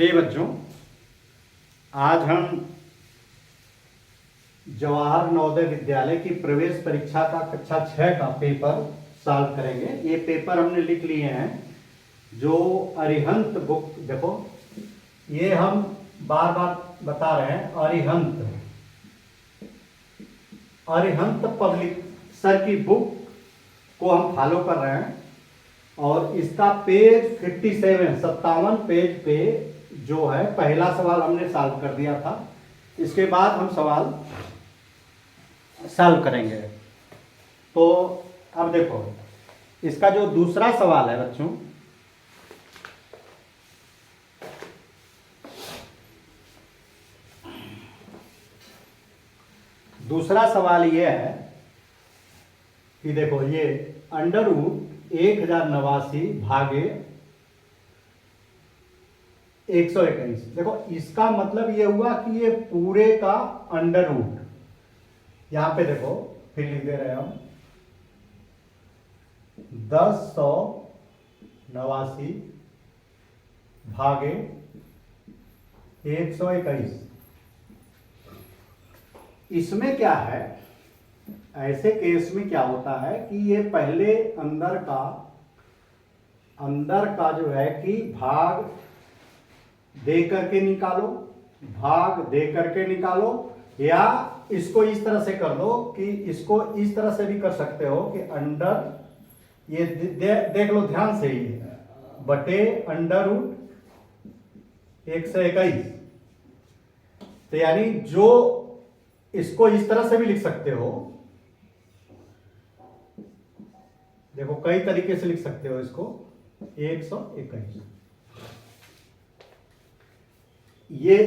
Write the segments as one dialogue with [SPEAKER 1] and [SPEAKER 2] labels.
[SPEAKER 1] प्रिय बच्चों, आज हम जवाहर नवोदय विद्यालय की प्रवेश परीक्षा का कक्षा 6 का पेपर सॉल्व करेंगे। ये पेपर हमने लिख लिए हैं। जो अरिहंत बुक, देखो ये हम बार बार बता रहे हैं, अरिहंत पब्लिक सर की बुक को हम फॉलो कर रहे हैं और इसका पेज 57 पेज पे जो है पहला सवाल हमने सॉल्व कर दिया था। इसके बाद हम सवाल सॉल्व करेंगे। तो अब देखो, इसका जो दूसरा सवाल है बच्चों, दूसरा सवाल ये है कि देखो ये अंडर रूट 1089 भागे 121। देखो इसका मतलब ये हुआ कि ये पूरे का अंडर रूट, यहां पे देखो फिर लिख दे रहे हैं हम 1089 भागे 121। इसमें क्या है, ऐसे केस में क्या होता है कि ये पहले अंदर का जो है कि भाग दे करके निकालो, या इसको इस तरह से कर दो कि इसको इस तरह से भी कर सकते हो कि अंडर, ये देख लो ध्यान से, ही बटे अंडर रूट 121। तो यानी जो इसको इस तरह से भी लिख सकते हो, देखो कई तरीके से लिख सकते हो इसको 121। ये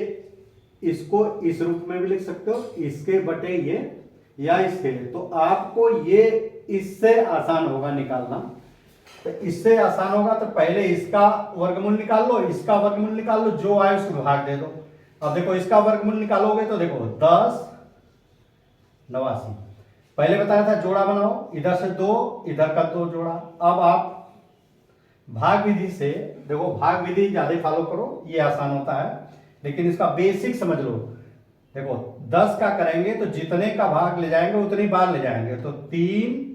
[SPEAKER 1] इसको इस रूप में भी लिख सकते हो, इसके बटे ये या इसके लिए। तो आपको ये इससे आसान होगा निकालना। तो इससे आसान होगा तो पहले इसका वर्गमूल निकाल लो, इसका वर्गमूल निकाल लो, जो आए उसको भाग दे दो। अब देखो इसका वर्गमूल निकालोगे तो देखो 1089। पहले बताया था जोड़ा बनाओ, इधर से 2 इधर का 2 जोड़ा। अब आप भाग विधि से देखो, भाग विधि ज्यादा फॉलो करो, ये आसान होता है, लेकिन इसका बेसिक समझ लो। देखो 10 का करेंगे तो जितने का भाग ले जाएंगे उतनी बार ले जाएंगे। तो 3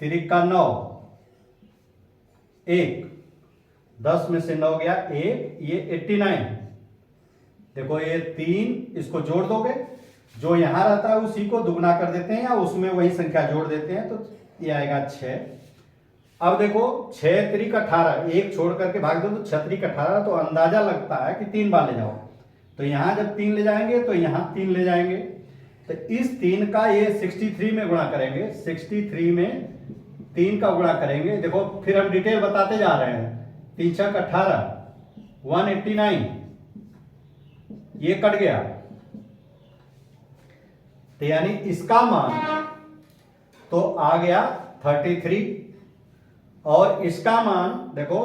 [SPEAKER 1] 3 9, 1, 10 में से 9 गया 1, ये 89। देखो ये 3, इसको जोड़ दोगे, जो यहां रहता है उसी को दुगना कर देते हैं या उसमें वही संख्या जोड़ देते हैं, तो ये आएगा 6। अब देखो 6 3 18, 1 छोड़ करके भाग दो तो 6 3 18, तो अंदाजा लगता है कि 3 बार ले जाओ। तो यहां जब 3 ले जाएंगे तो यहां 3 ले जाएंगे। तो इस 3 का ये 63 में गुणा करेंगे, 63 में 3 का गुणा करेंगे। देखो फिर हम डिटेल बताते जा रहे हैं। 3 6 18, 189, ये कट गया। तो यानी इसका मान तो आ गया 33, और इसका मान देखो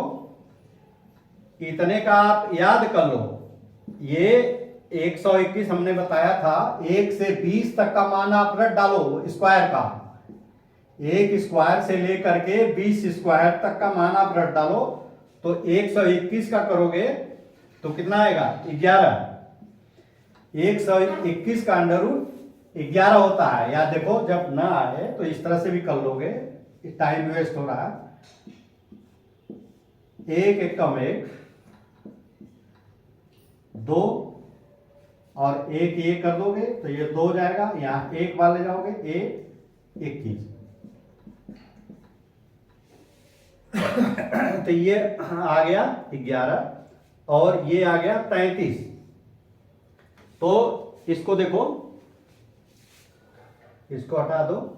[SPEAKER 1] इतने का आप याद कर लो। ये 121 हमने बताया था, 1 से 20 तक का मान आप रख डालो स्क्वायर का, 1 स्क्वायर से लेकर के 20 स्क्वायर तक का मान आप रख डालो। तो 121 का करोगे तो कितना आएगा 11। 121 का अंडर रूट 11 होता है। या देखो जब ना आए तो इस तरह से भी कर लोगे, टाइम वेस्ट हो रहा है। 1 1 कम 1 2, और 1 ये कर दोगे तो ये 2 जाएगा, यहां 1 बार ले जाओगे 1 21। तो ये आ गया 11 और ये आ गया 33। तो इसको देखो, इसको हटा दो।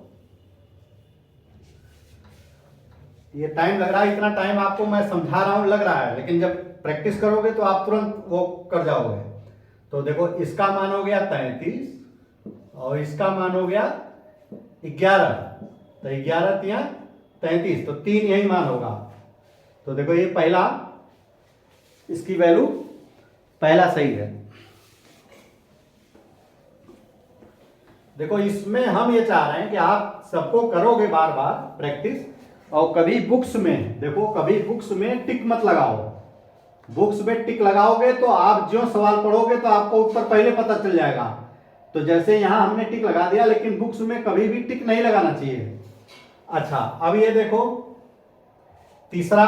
[SPEAKER 1] ये टाइम लग रहा है, इतना टाइम आपको मैं समझा रहा हूं लग रहा है, लेकिन जब प्रैक्टिस करोगे तो आप तुरंत वो कर जाओगे। तो देखो इसका मान हो गया 33 और इसका मान हो गया 11। तो 11 तिया 33, तो 3 यही मान होगा। तो देखो ये पहला, इसकी वैल्यू पहला सही है। देखो इसमें हम ये चाह रहे हैं कि आप सबको करोगे बार बार प्रैक्टिस, और कभी बुक्स में देखो, कभी बुक्स में टिक मत लगाओ। बुक्स में टिक लगाओगे तो आप जो सवाल पढ़ोगे तो आपको उत्तर पहले पता चल जाएगा। तो जैसे यहां हमने टिक लगा दिया, लेकिन बुक्स में कभी भी टिक नहीं लगाना चाहिए। अच्छा, अब ये देखो तीसरा,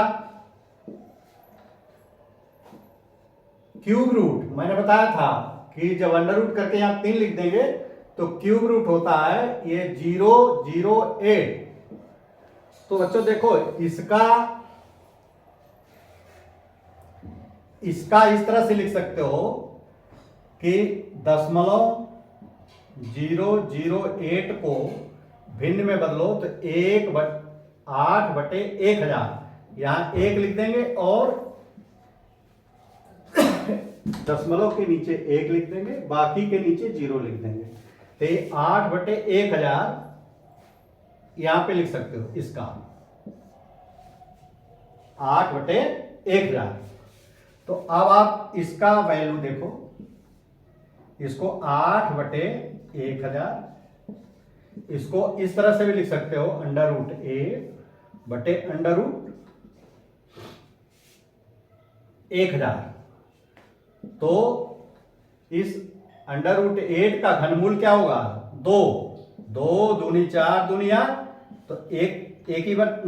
[SPEAKER 1] क्यूब रूट। मैंने बताया था कि जब अंडर रूट करके यहां 3 लिख देंगे तो क्यूब रूट होता है ये 008। तो बच्चों देखो इसका इस तरह से लिख सकते हो कि 0.008 को भिन्न में बदलो तो 8/1000 यहां 1 लिख देंगे और दशमलव के नीचे 1 लिख देंगे, बाकी के नीचे 0 लिख देंगे। तो 8/1000 यहां पे लिख सकते हो इसका 8/1000। तो अब आप इसका वैल्यू देखो, इसको 8/1000, इसको इस तरह से भी लिख सकते हो √8/1000। तो इस √8 का घनमूल क्या होगा? 2 दूनी 4 दूनी 8। तो एक ही बार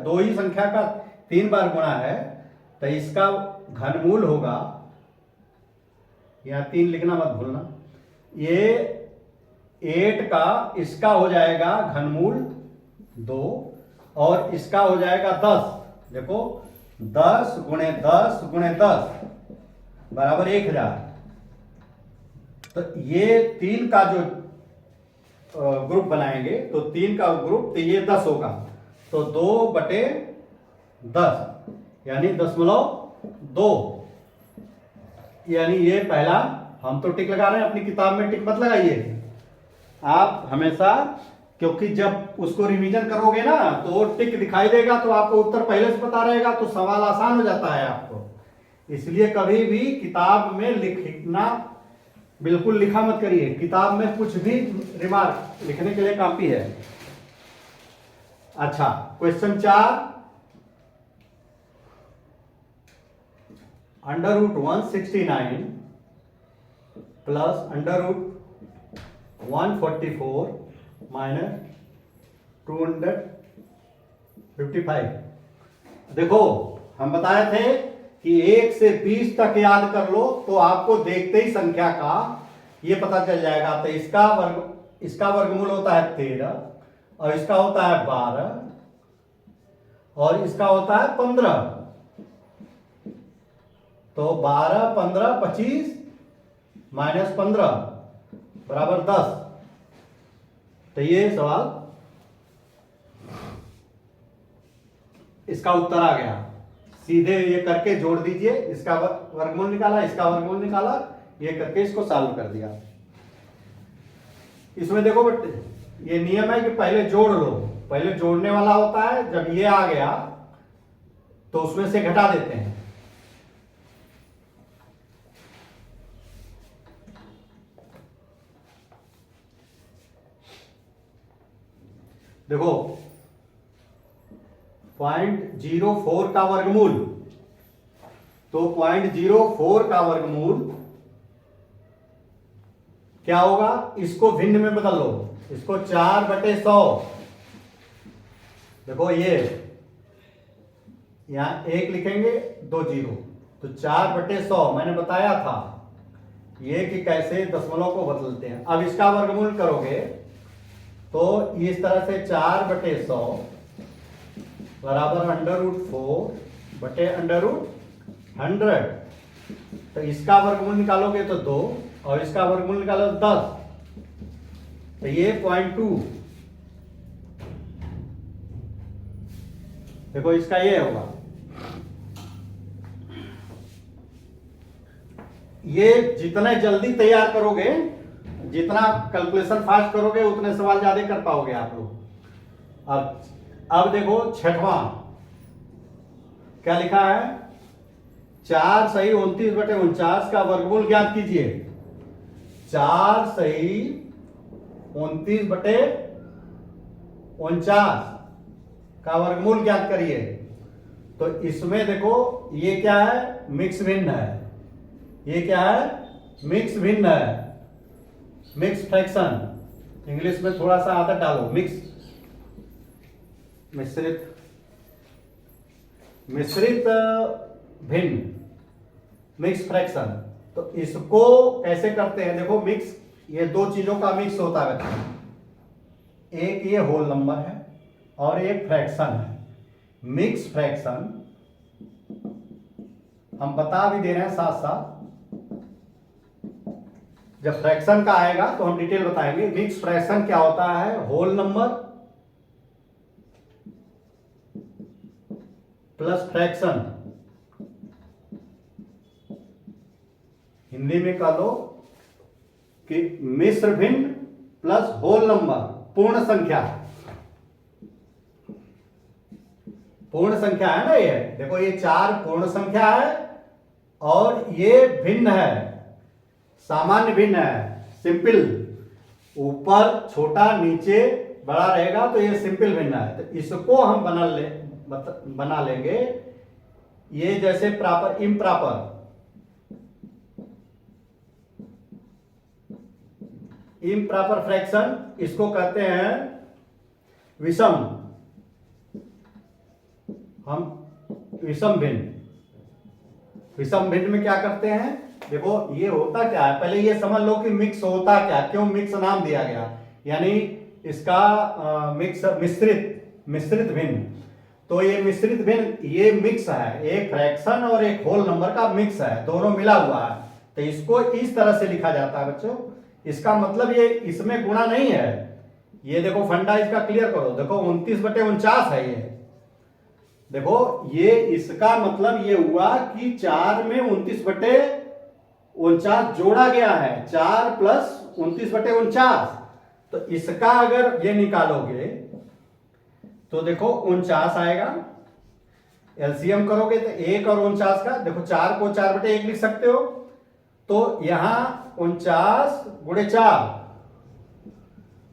[SPEAKER 1] 2 ही संख्या का 3 बार गुणा है, तो इसका घनमूल होगा, यहां 3 लिखना मत भूलना, ये 8 का इसका हो जाएगा घनमूल 2 और इसका हो जाएगा 10। देखो 10 गुणे 10 गुणे 10 बराबर 1000। तो ये 3 का जो ग्रुप बनाएंगे तो 3 का ग्रुप, तो ये 10 होगा। तो 2/10 यानी 0.2। यानी ये पहला, हम तो टिक लगा रहे हैं, अपनी किताब में टिक मत लगाइए आप हमेशा, क्योंकि जब उसको रिवीजन करोगे ना तो टिक दिखाई देगा तो आपको उत्तर पहले से पता रहेगा, तो सवाल आसान हो जाता है आपको। इसलिए कभी भी किताब में लिखना बिल्कुल लिखा मत करिए, किताब में कुछ भी रिमार्क लिखने के लिए काफी है। अच्छा, क्वेश्चन 4, √169 प्लस √144 माइनस 255। देखो हम बताए थे कि 1 से 20 तक याद कर लो तो आपको देखते ही संख्या का ये पता चल जाएगा। तो इसका वर्गमूल होता है 13 और इसका होता है 12 और इसका होता है 15। तो 12, 15, 25 माइनस 15 बराबर 10। तो ये सवाल, इसका उत्तर आ गया। सीधे ये करके जोड़ दीजिए, इसका वर्गमूल निकाला, इसका वर्गमूल निकाला, ये करके इसको सॉल्व कर दिया। इसमें देखो बट ये नियम है कि पहले जोड़ लो, पहले जोड़ने वाला होता है, जब ये आ गया तो उसमें से घटा देते हैं। देखो 0.04 का वर्गमूल, तो 0.04 का वर्गमूल क्या होगा? इसको भिन्न में बदल लो, इसको 4/100। देखो ये यहां 1 लिखेंगे, 2 0, तो 4/100 मैंने बताया था ये कि कैसे दशमलव को बदलते हैं। अब इसका वर्गमूल करोगे तो इस तरह से 4/100 बराबर √4/100। तो इसका वर्गमूल निकालोगे तो 2 और इसका वर्गमूल निकालो 10, तो ये 0.2। देखो इसका ये होगा, ये जितने जल्दी तैयार करोगे, जितना कैलकुलेशन फास्ट करोगे, उतने सवाल ज्यादा कर पाओगे आप लोग। अब देखो 6वां क्या लिखा है? 4 सही 29/49 का वर्गमूल ज्ञात कीजिए। 4 सही 29/49 का वर्गमूल ज्ञात करिए। तो इसमें देखो ये क्या है, मिक्स भिन्न है, ये क्या है, मिक्स भिन्न है, मिक्स फ्रैक्शन। इंग्लिश में थोड़ा सा आदत डालो, मिक्स, मिश्रित, मिश्रित भिन्न, मिक्स फ्रैक्शन। तो इसको कैसे करते हैं, देखो मिक्स, ये दो चीजों का मिक्स होता है, एक ये होल नंबर है और एक फ्रैक्शन है। मिक्स फ्रैक्शन हम बता भी दे रहे हैं साथ साथ, जब फ्रैक्शन का आएगा तो हम डिटेल बताएंगे। मिक्स फ्रैक्शन क्या होता है, whole number plus fraction, Hindi में कह लो कि मिश्र भिन्न प्लस होल नंबर, पूर्ण संख्या, पूर्ण संख्या है ना ये, देखो ये 4 पूर्ण संख्या है और ये भिन्न है, सामान्य भिन्न है, सिंपल, ऊपर छोटा नीचे बड़ा रहेगा तो ये सिंपल भिन्न है। तो इसको हम बना लेंगे, ये जैसे प्रॉपर इम्प्रॉपर, इम्प्रॉपर फ्रैक्शन, इसको कहते हैं विषम, हम विषम भिन्न। विषम भिन्न में क्या करते हैं, देखो ये होता क्या है, पहले ये समझ लो कि मिक्स होता क्या, क्यों मिक्स नाम दिया गया, यानी इसका मिक्स, मिश्रित भिन्न। तो ये मिश्रित भिन्न, ये मिक्स है, एक फ्रैक्शन और एक होल नंबर का मिक्स है, दोनों मिला हुआ है। तो इसको इस तरह से लिखा जाता है बच्चों। इसका मतलब ये इसमें गुणा नहीं है, ये देखो फंडा इसका क्लियर करो, देखो 29/49 है ये, देखो ये इसका मतलब ये हुआ कि 4 में 29/49 जोड़ा गया है, 4 + 29/49। तो इसका अगर ये निकालोगे तो देखो 49 आएगा, एलसीएम करोगे तो 1 और 49 का, देखो 4 को 4/1 लिख सकते हो, तो यहां 49 × 4,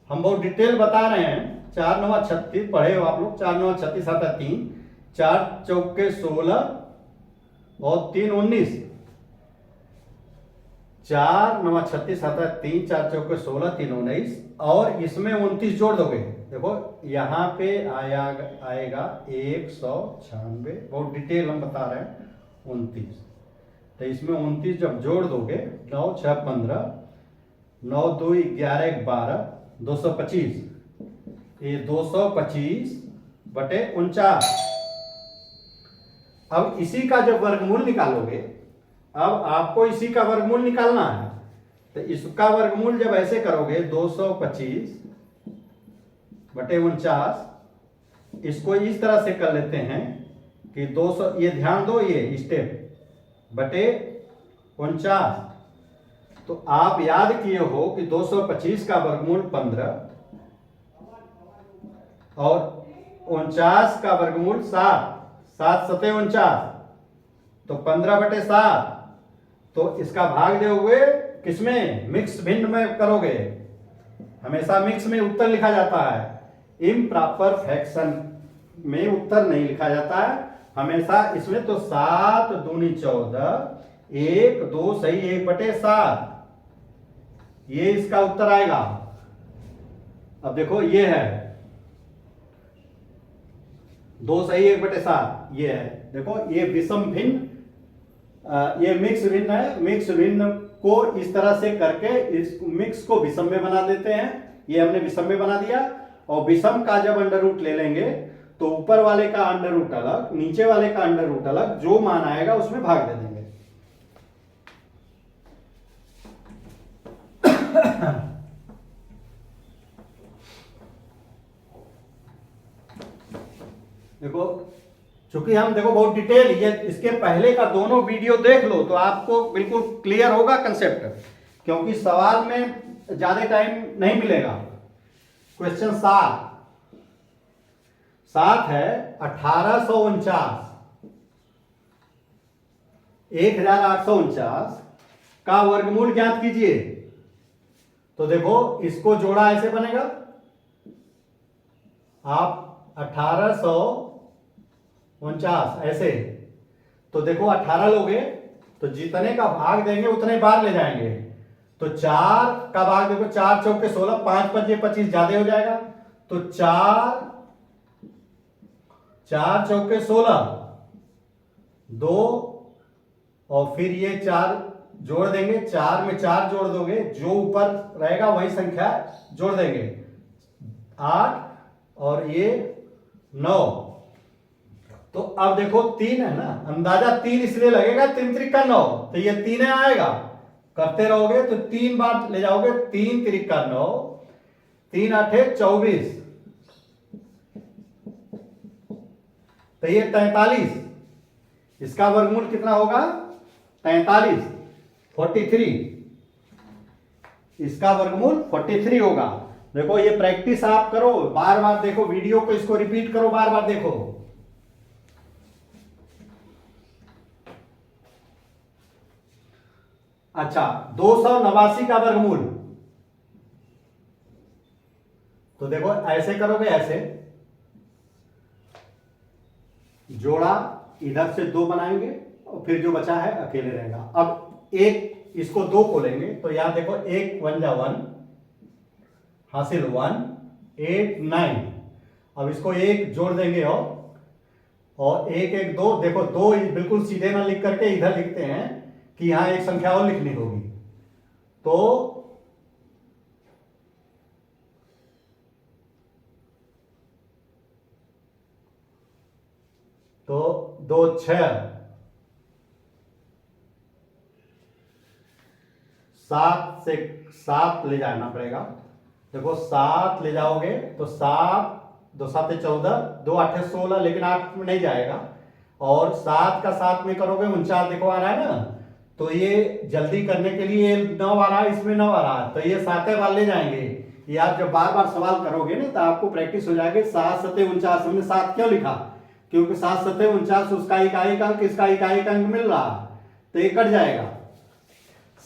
[SPEAKER 1] हम बहुत डिटेल बता रहे हैं, 4 × 9 = 36, पढ़े हो आप लोग, 4 × 9 = 36, 7 × 3, 4 × 4 = 16 और 3 × 19, 4 × 9 = 36, 7 × 3, 4 × 4 = 16, 3 × 19, और इसमें 29 जोड़ दोगे, देखो यहां पे आएगा 196, बहुत डिटेल हम बता रहे हैं, 29। तो इसमें 29 जब जोड़ दोगे, 9 × 6 = 15, 9 × 2 = 11, 1 = 12, 225, ये 225/49। अब इसी का जब वर्गमूल निकालोगे, अब आपको इसी का वर्गमूल निकालना है, तो इसका वर्गमूल जब ऐसे करोगे 225/49, इसको इस तरह से कर लेते हैं कि 200, ये ध्यान दो, ये स्टेप /49। तो आप याद किए हो कि 225 का वर्गमूल 15 और 49 का वर्गमूल 7, 7 × 7 = 49, तो 15/7। तो इसका भाग दोगे किसमें, मिक्स भिन्न में करोगे, हमेशा मिक्स में उत्तर लिखा जाता है, इम्प्रॉपर फ्रैक्शन में उत्तर नहीं लिखा जाता है हमेशा इसमें। तो 7 दूनी 14, 1 2 सही 1/7, ये इसका उत्तर आएगा। अब देखो ये है 2 सही 1/7, ये है, देखो ये विषम भिन्न, ये मिक्स भिन्न है। मिक्स भिन्न को इस तरह से करके इस मिक्स को विषम में बना देते हैं, ये हमने विषम में बना दिया। और विषम का जब अंडर रूट ले लेंगे तो ऊपर वाले का अंडर रूट अलग, नीचे वाले का अंडर रूट अलग, जो मान आएगा उसमें भाग दे देंगे। देखो चूंकि हम देखो बहुत डिटेल, ये इसके पहले का दोनों वीडियो देख लो तो आपको बिल्कुल क्लियर होगा कंसेप्ट, क्योंकि सवाल में ज्यादा टाइम नहीं मिलेगा। क्वेश्चन 7 है 1849, 1849 का वर्गमूल ज्ञात कीजिए। तो देखो इसको जोड़ा ऐसे बनेगा, आप 1849 49 ऐसे। तो देखो 18 लोगे तो जितने का भाग देंगे उतने बार ले जाएंगे। तो 4 का भाग देखो, 4 चौके 16, 5 पंजे 25 ज्यादा हो जाएगा। तो 4 चौके 16, 2 और फिर ये 4 जोड़ देंगे, 4 में 4 जोड़ दोगे, जो ऊपर रहेगा वही संख्या जोड़ देंगे, 8 और ये 9। तो अब देखो 3 है ना, अंदाजा 3 इसलिए लगेगा, 3 त्रिका 9, तो ये 3 आएगा। करते रहोगे तो 3 बार ले जाओगे, 3 त्रिका 9, 3 आठे 24, तो ये 43। इसका वर्गमूल कितना होगा? 43, 43। इसका वर्गमूल 43 होगा। देखो ये प्रैक्टिस आप करो, बार बार देखो वीडियो को, इसको रिपीट करो, बार बार देखो। अच्छा, 289 का वर्गमूल, तो देखो ऐसे करोगे, ऐसे जोड़ा, इधर से 2 बनाएंगे और फिर जो बचा है अकेले रहेगा। अब एक इसको 2 को लेंगे तो यहां देखो 1 1 जा 1 हासिल 1 8 9। अब इसको 1 जोड़ देंगे और 1 1 2, देखो 2 बिल्कुल सीधे ना लिख करके इधर लिखते हैं कि यहां एक संख्या और लिखनी होगी। तो 2 6, 7 से 7 ले जाना पड़ेगा। देखो 7 ले जाओगे तो 7 2 7 14, 2 8 16, लेकिन 8 में नहीं जाएगा। और 7 का 7 में करोगे 49, देखो आ रहा है ना। तो ये जल्दी करने के लिए 9 आ रहा है, इसमें 9 आ रहा है, तो ये 7 बार ले जाएंगे। ये आप जब बार बार सवाल करोगे ना तो आपको प्रैक्टिस हो जाएगी। 7 7 49, हमने 7 क्यों लिखा? क्योंकि 7 7 49 उसका इकाई अंक, इसका इकाई अंक मिल रहा, तो ये कट जाएगा।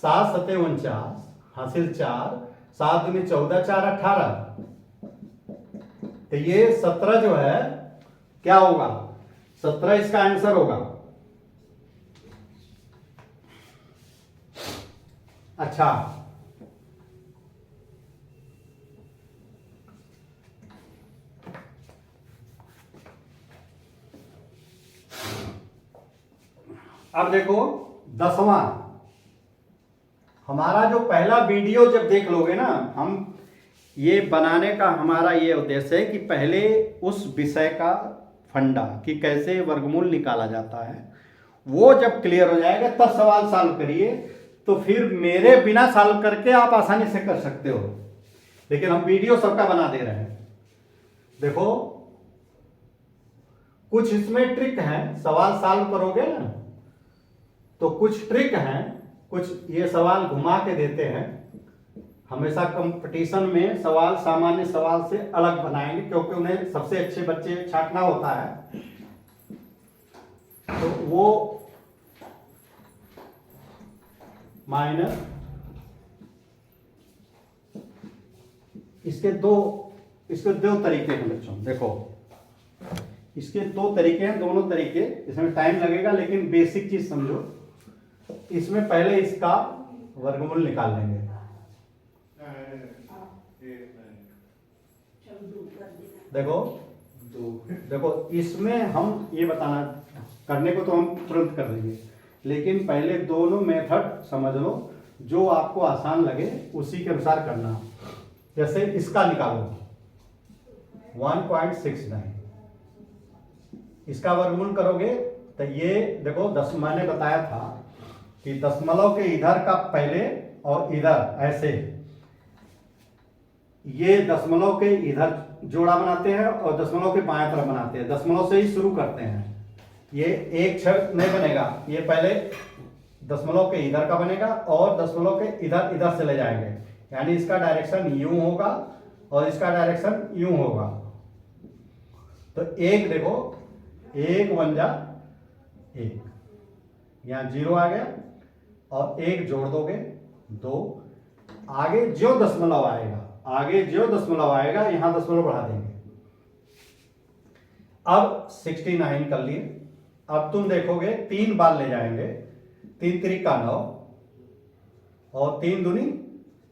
[SPEAKER 1] 7 7 49 हासिल 4, 7 दूनी 14, 4 18, तो ये 17 जो है क्या होगा? 17 इसका आंसर होगा। अच्छा, अब देखो 10वां, हमारा जो पहला वीडियो जब देख लोगे ना, हम ये बनाने का हमारा ये उद्देश्य है कि पहले उस विषय का फंडा कि कैसे वर्गमूल निकाला जाता है वो जब क्लियर हो जाएगा तब सवाल सॉल्व करिए। तो फिर मेरे बिना सॉल्व करके आप आसानी से कर सकते हो, लेकिन हम वीडियो सबका बना दे रहे हैं। देखो कुछ इसमें ट्रिक है, सवाल सॉल्व करोगे ना तो कुछ ट्रिक हैं, कुछ ये सवाल घुमा के देते हैं। हमेशा कंपटीशन में सवाल सामान्य सवाल से अलग बनाएंगे, क्योंकि उन्हें सबसे अच्छे बच्चे छांटना होता है। तो वो माइनस इसके दो तरीके हैं बच्चों। देखो इसके 2 तरीके हैं, दोनों तरीके, इसमें टाइम लगेगा लेकिन बेसिक चीज समझो। इसमें पहले इसका वर्गमूल निकाल लेंगे। देखो इसमें हम ये बताना करने को तो हम तुरंत कर देंगे, लेकिन पहले दोनों मेथड समझ लो, जो आपको आसान लगे उसी के अनुसार करना। जैसे इसका निकालो 1.69, इसका वर्गमूल करोगे तो ये देखो 10, मैंने बताया था कि दशमलव के इधर का पहले और इधर ऐसे, ये दशमलव के इधर जोड़ा बनाते हैं और दशमलव के बाएं तरफ बनाते हैं, दशमलव से ही शुरू करते हैं। ये एक छेद नहीं बनेगा, ये पहले दशमलव के इधर का बनेगा और दशमलव के इधर से ले जाएंगे, यानी इसका डायरेक्शन यूं होगा और इसका डायरेक्शन यूं होगा। तो एक देखो, 1 1 जा 1, यहां 0 आ गया और 1 जोड़ दोगे 2, आगे जो दशमलव आएगा, यहां दशमलव बढ़ा देंगे। अब 69 कर लिए। अब तुम देखोगे 3 बार ले जाएंगे, 3 त्रिका 9 और 3 दूनी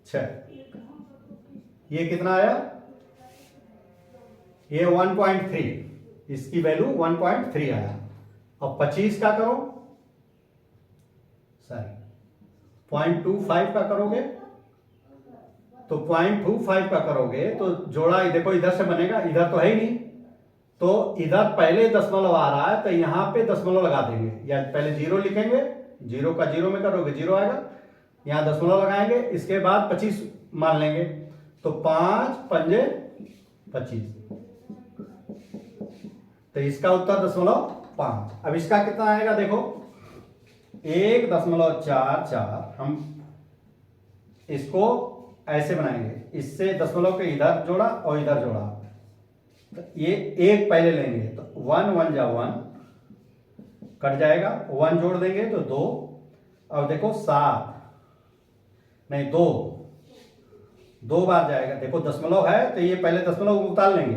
[SPEAKER 1] 6। ये कितना आया? ये 1.3, इसकी वैल्यू 1.3 आया। अब 25 का करो, सॉरी 0.25 का करोगे तो 0.25 का करोगे तो जोड़ा देखो इधर से बनेगा, इधर तो है ही नहीं, तो इधर पहले दशमलव आ रहा है तो यहां पे दशमलव लगा देंगे, या पहले 0 लिखेंगे, 0 का 0 में करोगे 0 आएगा, यहां दशमलव लगाएंगे, इसके बाद 25 मान लेंगे, तो 5 पंजे 25, तो इसका उत्तर 0.5। अब इसका कितना आएगा देखो, 1.44। हम इसको ऐसे बनाएंगे, इससे दशमलव के इधर जोड़ा और इधर जोड़ा, तो ये 1 पहले लेंगे तो 1 1 जा 1 कट जाएगा, 1 जोड़ देंगे तो 2, अब देखो 7 नहीं 2 बार जाएगा, देखो दशमलव है तो ये पहले दशमलव उतार लेंगे,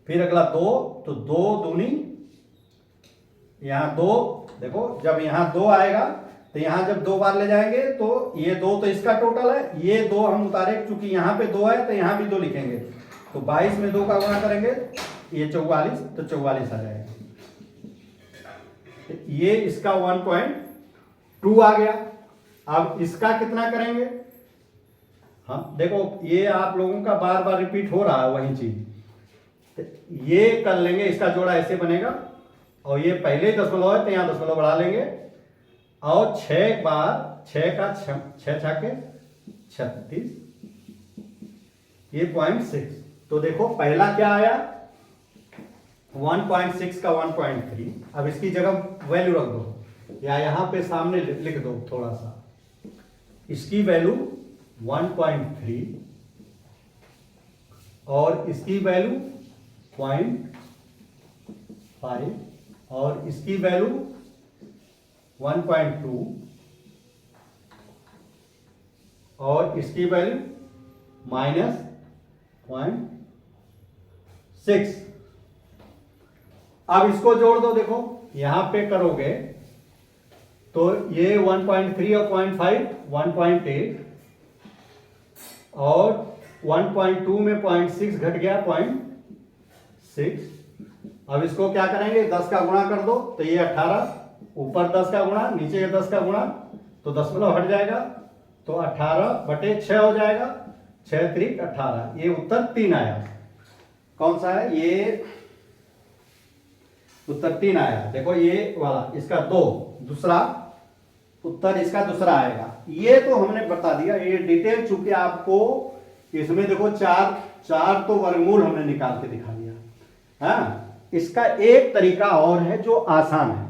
[SPEAKER 1] फिर अगला 2, तो 2 दूनी, यहां 2, देखो जब यहां 2 आएगा तो यहां जब 2 बार ले जाएंगे तो ये 2 तो इसका टोटल है, ये 2 हम उतारे चूंकि यहां पे 2 है तो यहां भी 2 लिखेंगे, तो 22 में 2 का गुणा करेंगे ये 44, तो 44 आ जाएगा, तो ये इसका 1.2 आ गया। अब इसका कितना करेंगे? हाँ देखो ये आप लोगों का बार बार रिपीट हो रहा है वही चीज, तो ये कर लेंगे, इसका जोड़ा ऐसे बनेगा, और ये पहले ही दशमलव है तो यहां दशमलव बढ़ा लेंगे, और 6 बार 6 का 6 छाके 36, ये 0.6, तो देखो पहला क्या आया 1.6 का 1.3। अब इसकी जगह वैल्यू रख दो या यहां पे सामने लिख दो थोड़ा सा, इसकी वैल्यू 1.3 और इसकी वैल्यू 0.5 और इसकी वैल्यू 1.2 और इसकी वैल्यू -0.6। अब इसको जोड़ दो, देखो यहां पे करोगे तो ये 1.3 और 0.5 1.8 और 1.2 में 0.6 घट गया 0.6। अब इसको क्या करेंगे, 10 का गुणा कर दो तो ये 18, ऊपर 10 का गुणा नीचे 10 का गुणा, तो दशमलव हट जाएगा तो 18/6 हो जाएगा, 6 त्रिक 18, ये उत्तर 3 आया। कौन सा है ये? उत्तर 3 आया। देखो ये वाला इसका 2, दूसरा उत्तर इसका दूसरा आएगा। ये तो हमने बता दिया, ये डिटेल चूंकि आपको इसमें देखो 4 तो वर्गमूल हमने निकाल के दिखा दिया। हाँ इसका एक तरीका और है जो आसान है,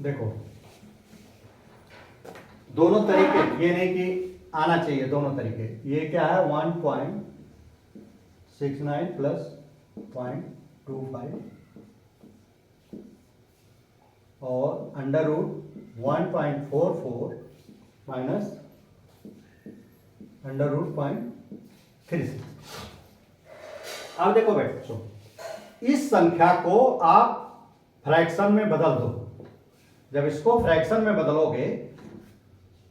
[SPEAKER 1] देखो दोनों तरीके, ये नहीं कि आना चाहिए, दोनों तरीके। ये क्या है 1.69 प्लस 0.25 और under root 1.44 minus under root 0.36। अब देखो बच्चों, इस संख्या को आप फ्रैक्शन में बदल दो। जब इसको फ्रैक्शन में बदलोगे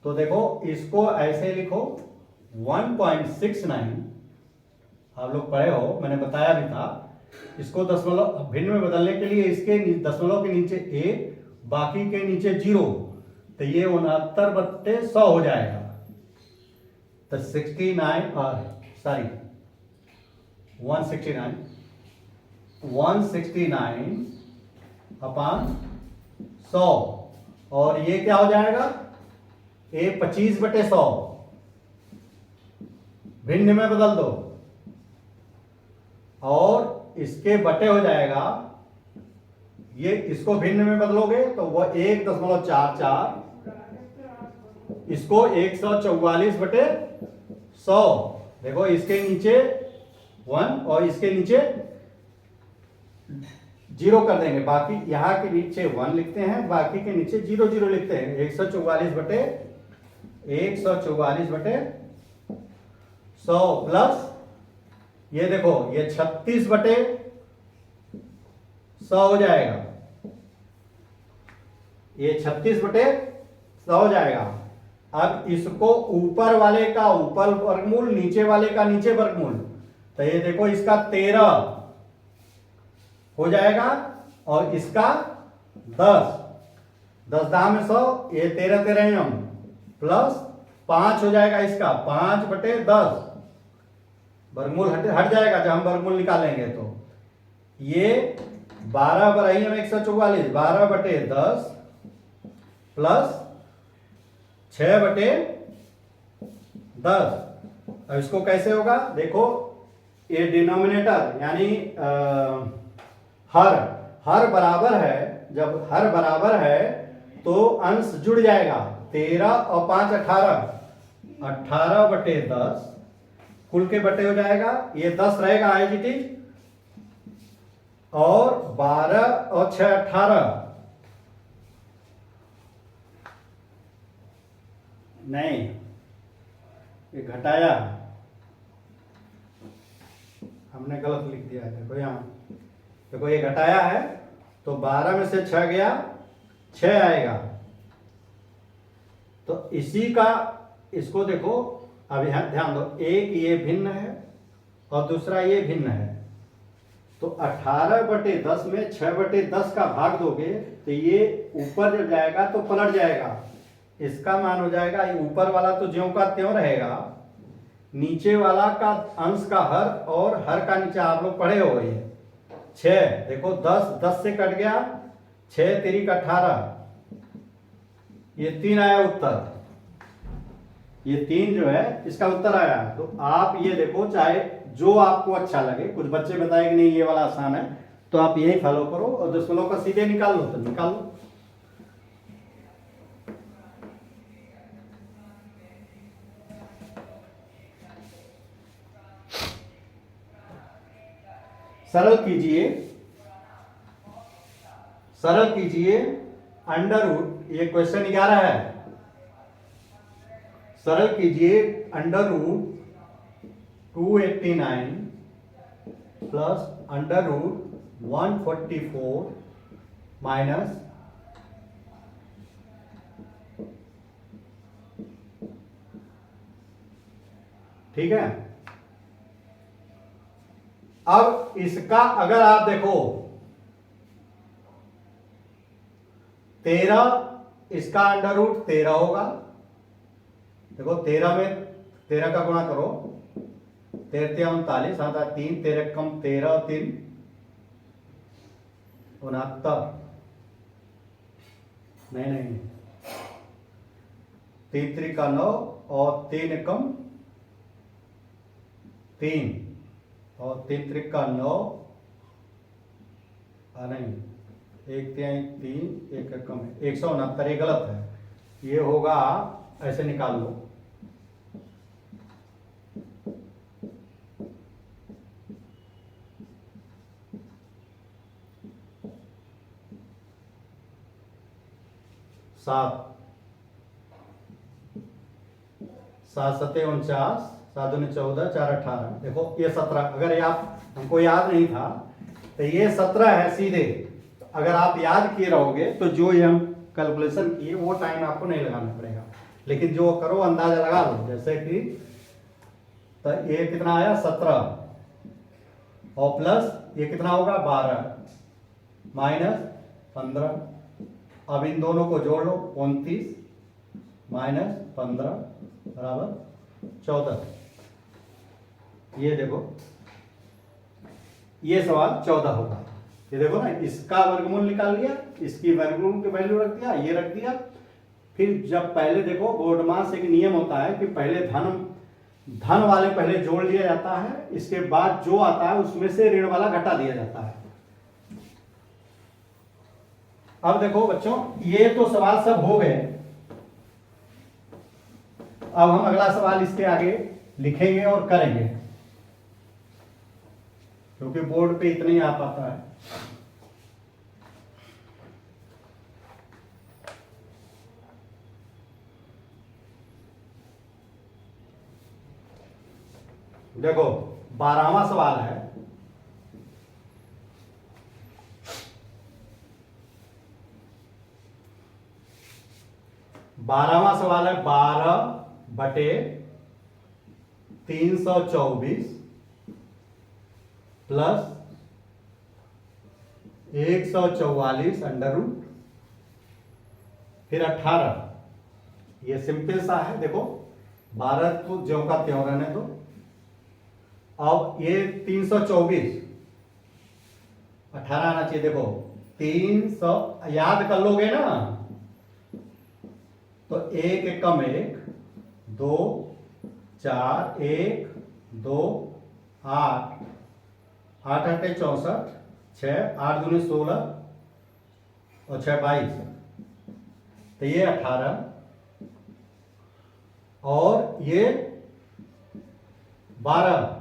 [SPEAKER 1] तो देखो इसको ऐसे लिखो 1.69, आप लोग पढ़े हो, मैंने बताया भी था। इसको दशमलव भिन्न में बदलने के लिए इसके दशमलव के नीचे 1 बाकी के नीचे 0, तो ये 69/100 हो जाएगा। तो 69 सॉरी 169/100 और ये क्या हो जाएगा, ये 25/100 भिन्न में बदल दो और इसके बटे हो जाएगा, ये इसको भिन्न में बदलोगे तो वह 1.44, इसको 144/100। देखो इसके नीचे 1 और इसके नीचे 0 कर देंगे, बाकी यहां के नीचे 1 लिखते हैं, बाकी के नीचे 0 0 लिखते हैं। 144/100 100 प्लस ये देखो ये 36/100 हो जाएगा, ये 36/100 हो जाएगा। अब इसको ऊपर वाले का ऊपर वर्गमूल, नीचे वाले का नीचे वर्गमूल, तो ये देखो इसका 13 हो जाएगा और इसका 10, 10 दाम में 100, ये 13 13 प्लस 5 हो जाएगा इसका 5/10, वर्गमूल हट जाएगा जब हम वर्गमूल निकालेंगे। तो ये 12/144, 12/10 प्लस 6/10। अब इसको कैसे होगा देखो, ये डिनोमिनेटर यानी हर बराबर है, जब हर बराबर है तो अंश जुड़ जाएगा, 13 और 5 18, 18/10 कुल के बटे हो जाएगा, ये 10 रहेगा एज इट इज, और 12 और 6 18, नहीं ये घटाया, हमने गलत लिख दिया है। देखो यहाँ देखो ये घटाया है, तो 12 में से 6 गया, 6 आएगा। तो इसी का इसको देखो, अब यहाँ ध्यान दो, एक ये भिन्न है और दूसरा ये भिन्न है, तो 18/10 में 6/10 का भाग दोगे तो ये ऊपर जब जाएगा तो पलट जाएगा, इसका मान हो जाएगा, ये ऊपर वाला तो ज्यों का त्यों रहेगा, नीचे वाला का अंश का हर और हर का नीचे आप लोग पढ़े हो गए 6, देखो 10 से कट गया, 6 3 18, ये 3 आया उत्तर, ये 3 जो है इसका उत्तर आया। तो आप ये देखो, चाहे जो आपको अच्छा लगे, कुछ बच्चे बताए कि नहीं ये वाला आसान है, तो आप यही फॉलो करो और दशमलव का सीधे निकाल लो तो निकाल लो। सरल कीजिए अंडर रूट, ये क्वेश्चन 11 है, सरल कीजिए under root 289 plus under root 144 माइनस ठीक है। अब इसका अगर आप देखो 13, इसका अंडर रूट 13 होगा, देखो 13 में 13 का गुणा करो, 13 39, 7 3, 13 कम 13 3 69, नहीं 3 3 का 9 और 3 कम 3 और 3 3 का 9, नहीं 1 3 3 1 कम है 169, ये गलत है, ये होगा ऐसे निकाल लो, सात 7 7 49, 7 दूनी 14, 4 18, देखो ये 17, अगर ये आप हमको याद नहीं था तो ये 17 है सीधे, अगर आप याद किए रहोगे तो जो ये हम कैलकुलेशन किए वो टाइम आपको नहीं लगाना पड़ेगा, लेकिन जो करो अंदाजा लगा लो, जैसे कि तो ये कितना आया 17 और प्लस ये कितना होगा 12 माइनस 15, अब इन दोनों को जोड़ लो 29 माइनस 15 बराबर 14, ये देखो ये सवाल 14 होगा, ये देखो ना, इसका वर्गमूल निकाल लिया, इसकी वर्गमूल की वैल्यू रख दिया, ये रख दिया, फिर जब पहले देखो बोर्ड मास एक नियम होता है कि पहले धन वाले पहले जोड़ लिया जाता है, इसके बाद जो आता है उसमें से ऋण वाला घटा दिया जाता है। अब देखो बच्चों ये तो सवाल सब हो गए, अब हम अगला सवाल इसके आगे लिखेंगे और करेंगे, क्योंकि बोर्ड पे इतना ही आ पाता है। देखो 12वां सवाल है, सवाल है 12/324 प्लस 144 अंडर रूट फिर 18। ये सिंपल सा है, देखो 12 तो ज्यों का त्यों रहने दो। अब ये 324 18 आना चाहिए। देखो 300 याद कर लोगे ना, तो 1 एकम 1 2 4 1 2 8 8 8 64 6 8 दूनी 16 और 6 22, तो ये 18 और ये 12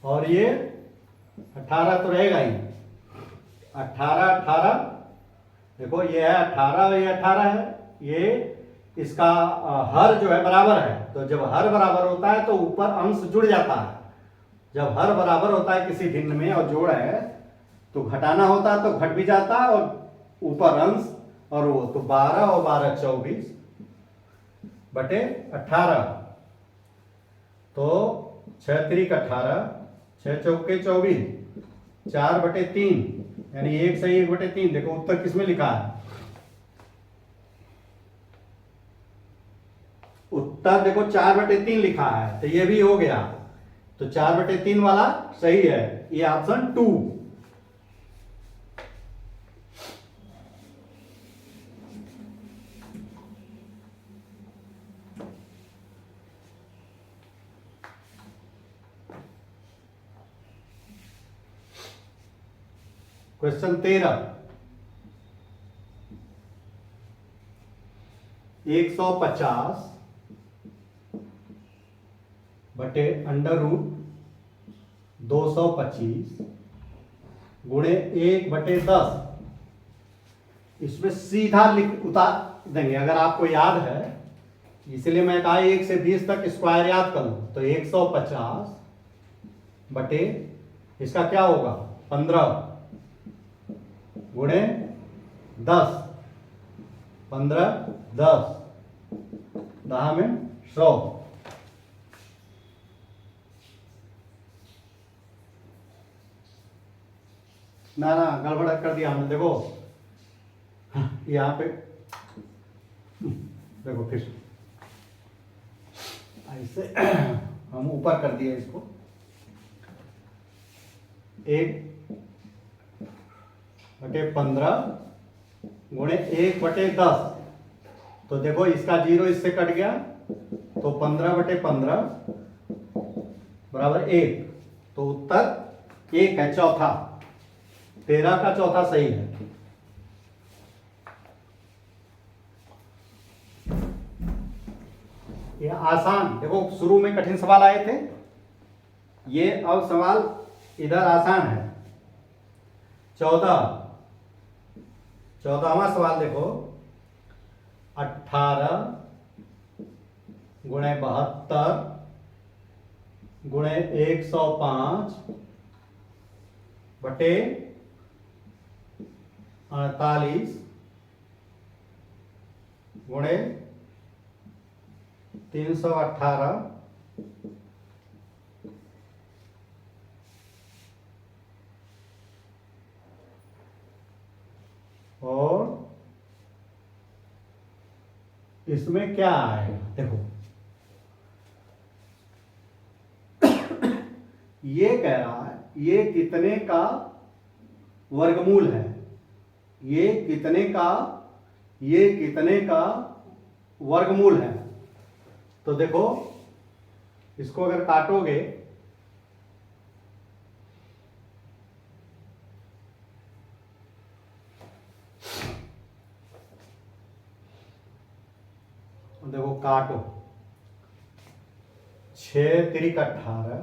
[SPEAKER 1] और ये 18 तो रहेगा ही। 18 18 देखो ये है 18 और ये 18 है। ये इसका हर जो है बराबर है, तो जब हर बराबर होता है तो ऊपर अंश जुड़ जाता है। जब हर बराबर होता है किसी भिन्न में और जोड़ है तो घटाना होता है तो घट भी जाता है और ऊपर अंश और वो, तो 12 और 12 24 बटे 18, तो 6 3 18 6 चौके 24 4/3 यानी 1 सही 1/3। देखो उत्तर किसमें लिखा है, उत्तर देखो 4/3 लिखा है, तो ये भी हो गया। तो 4/3 वाला सही है, ये ऑप्शन 2। क्वेश्चन 13 150 बटे अंडर रूट 225 गुणे 1/10। इसमें सीधा उतार देंगे अगर आपको याद है, इसलिए मैं कहा 1 से 20 तक स्क्वायर याद कर लो। तो 150 बटे इसका क्या होगा 15 गुणे 10 15 10 10 में 100। ना ना गड़बड़ कर दिया हमने। देखो यहाँ पे देखो फिर ऐसे हम ऊपर कर दिए इसको 1/15 गुणे 1/10। तो देखो इसका 0 इससे कट गया तो 15/15 बराबर 1। तो उत्तर 1 है, चौथा 13 का चौथा सही है। ये आसान, देखो शुरू में कठिन सवाल आए थे, ये अब सवाल इधर आसान है। 14वां सवाल देखो 18 गुणे 72 गुणे 105 बटे 48 गुणे 318 और इसमें क्या आएगा देखो ये कह रहा है ये कितने का वर्गमूल है, ये कितने का वर्गमूल है। तो देखो इसको अगर काटोगे देखो काटो 6 3 18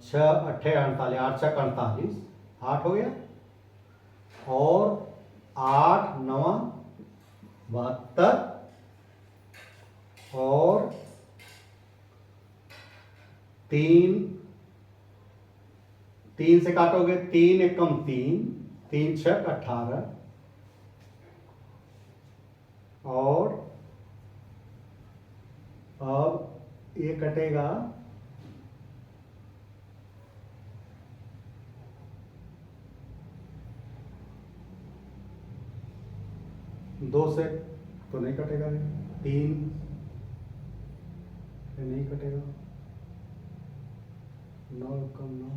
[SPEAKER 1] 6 8 48 8 6 48 8 हो गया और 8 9 72 और 3 3 से काटोगे 3 एकम 3, 3 छक 18 और अब ये कटेगा 2 से तो नहीं कटेगा, 3 से नहीं कटेगा, 9 कम 9,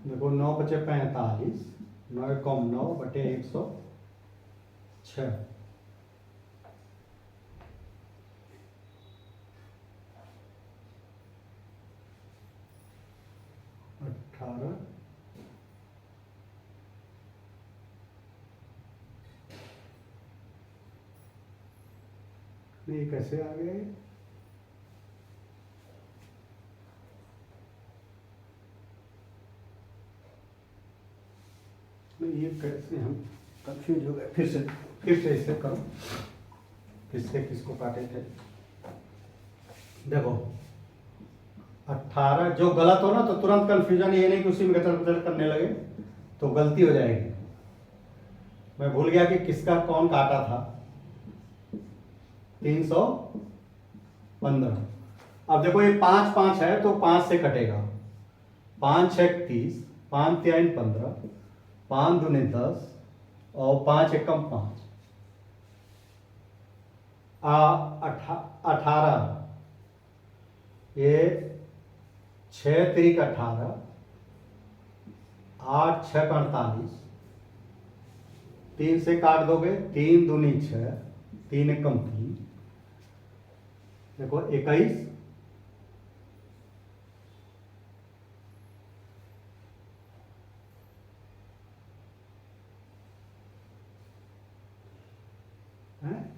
[SPEAKER 1] देखो 9 बचे 45, 9 कम 9 बटे 106, नहीं कैसे आ गए, नहीं ये कैसे हम कंफ्यूज हो गए, फिर से इसे करो, किससे किसको काटे थे। देखो 18 जो गलत हो ना तो तुरंत कंफ्यूजन, ये नहीं कि उसी में गचड़ गचड़ करने लगे तो गलती हो जाएगी। मैं भूल गया कि किसका कौन काटा था, 315। अब देखो ये 5 5 है तो 5 से कटेगा, 5 6 30, 5 3 15, 5 दूनी 10 और 5 एकम 5, 18, ये 6 3 18, 8 6 48, 3 से काट दोगे 3 दूनी 6, 3 एकम 3, देखो 21,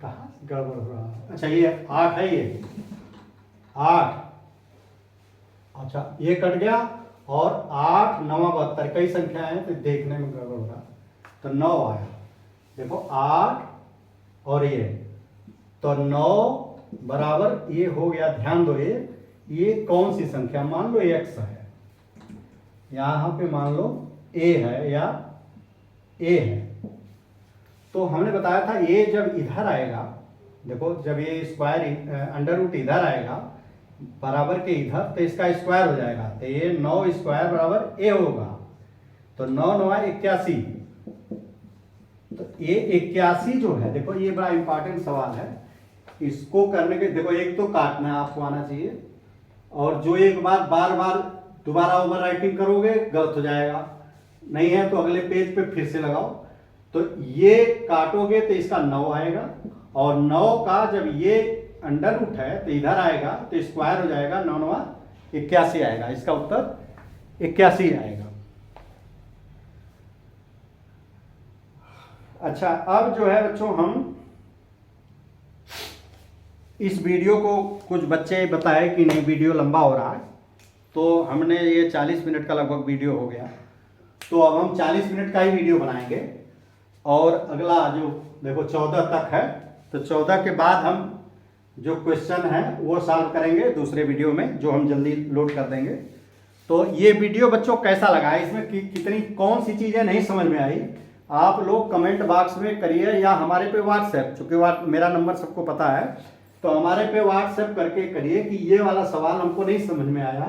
[SPEAKER 1] कहाँ से गड़बड़ हो रहा है। अच्छा ये 8 है, ये 8, अच्छा ये कट गया और 8 9 72 कई संख्या है तो देखने में गड़बड़ हो रहा, तो 9 आया। देखो 8 और ये तो 9 बराबर ये हो गया। ध्यान दो ये कौन सी संख्या, मान लो x है, यहां पे मान लो a है या a है, तो हमने बताया था ये जब इधर आएगा, देखो जब ये स्क्वायर अंडर रूट इधर आएगा बराबर के इधर तो इसका स्क्वायर हो जाएगा, तो ये 9 स्क्वायर बराबर a होगा, तो 9 9 81, तो ये 81 जो है, देखो ये बड़ा इंपॉर्टेंट सवाल है, इसको करने के देखो एक तो काटना आपको आना चाहिए, और जो एक बार बार बार दोबारा ओवर राइटिंग करोगे गलत हो जाएगा, नहीं है तो अगले पेज पे फिर से लगाओ, तो ये काटोगे तो इसका 9 आएगा, और 9 का जब ये अंडर रूट है तो इधर आएगा तो स्क्वायर हो जाएगा, 9 9 81 आएगा, इसका उत्तर 81 आएगा। अच्छा अब जो है बच्चों हम इस वीडियो को, कुछ बच्चे बताए कि नहीं वीडियो लंबा हो रहा है, तो हमने ये 40 मिनट का लगभग वीडियो हो गया, तो अब हम 40 मिनट का ही वीडियो बनाएंगे, और अगला जो देखो 14 तक है, तो 14 के बाद हम जो क्वेश्चन है वो सॉल्व करेंगे दूसरे वीडियो में, जो हम जल्दी लोड कर देंगे। तो ये वीडियो बच्चों कैसा लगा, इसमें कितनी कौन सी चीज़ें नहीं समझ में आई, आप लोग कमेंट बॉक्स में करिए, या हमारे पे व्हाट्सएप, चूँकि मेरा नंबर सबको पता है, तो हमारे पे व्हाट्सएप करके करिए कि ये वाला सवाल हमको नहीं समझ में आया,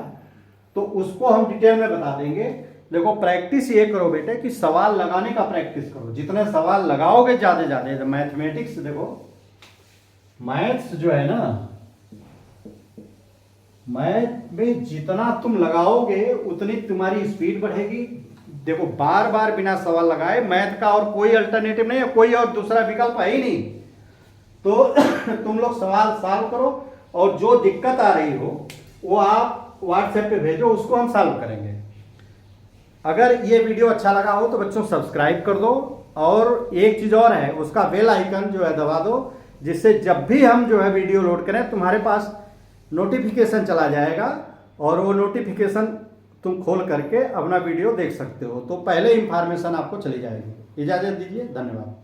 [SPEAKER 1] तो उसको हम डिटेल में बता देंगे। देखो प्रैक्टिस ये करो बेटे कि सवाल लगाने का प्रैक्टिस करो, जितने सवाल लगाओगे ज़्यादा मैथमेटिक्स, देखो मैथ्स जो है ना, मैथ में जितना तुम लगाओगे उतनी तुम्हारी स्पीड बढ़ेगी। देखो बार बार बिना सवाल लगाए, मैथ का और कोई अल्टरनेटिव नहीं है, कोई और दूसरा विकल्प है ही नहीं, तो तुम लोग सवाल सॉल्व करो, और जो दिक्कत आ रही हो वो आप व्हाट्सएप पे भेजो, उसको हम सॉल्व करेंगे। अगर ये वीडियो अच्छा लगा हो तो बच्चों सब्सक्राइब कर दो, और एक चीज़ और है, उसका बेल आइकन जो है दबा दो, जिससे जब भी हम जो है वीडियो लोड करें तुम्हारे पास नोटिफिकेशन चला जाएगा, और वो नोटिफिकेशन तुम खोल करके अपना वीडियो देख सकते हो। तो पहले इंफॉर्मेशन आपको चली जाएगी। इजाज़त दीजिए, धन्यवाद।